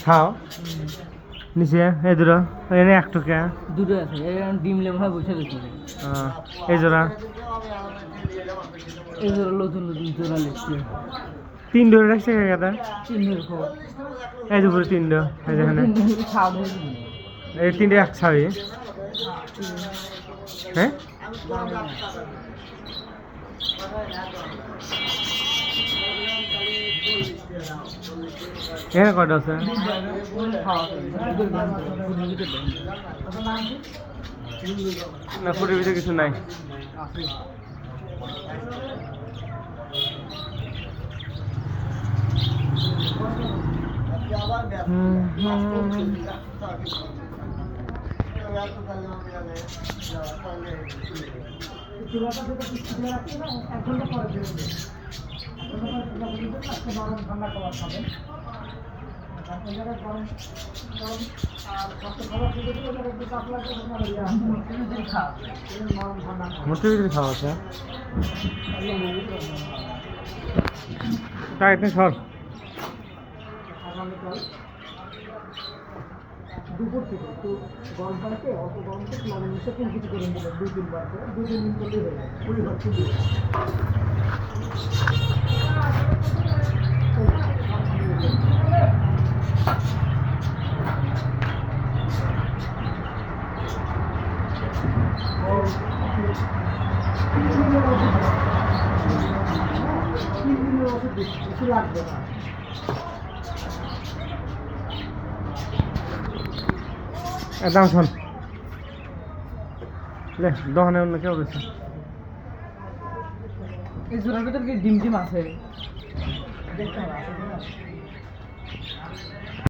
খাও নিচে এই দুটো এনে এক টুকা দুটো আছে ডিম লেবু হয় বসে গেছে এই জোড়া এই জোড়া নতুন নতুন জোড়া লিখছে 3 ডোর রাখছে কাকা 3 ডোর খবর এই দুপুরে 3 ডোর এই যেখানে এই 3 এক ছাড়ি হ্যাঁ এখানে কয়টা আছে না ফুটের ভিতরে কিছু নাই মোটের ভিতরে খাওয়া আছে তাই সর দুপুর থেকে তো গরম পানিতে অত গরম থেকে লবণ মিশে কিছু করে দিলে 2-3 বার করে 2-3 দিন করলেই হয়ে যায় পুরি ভর্তি দিয়ে কিছু লাগবে না একদম শোন লে দোকানে অন্য কেউ গেছে এই জোড়ার ভিতর কি ডিম আছে দেখতে হবে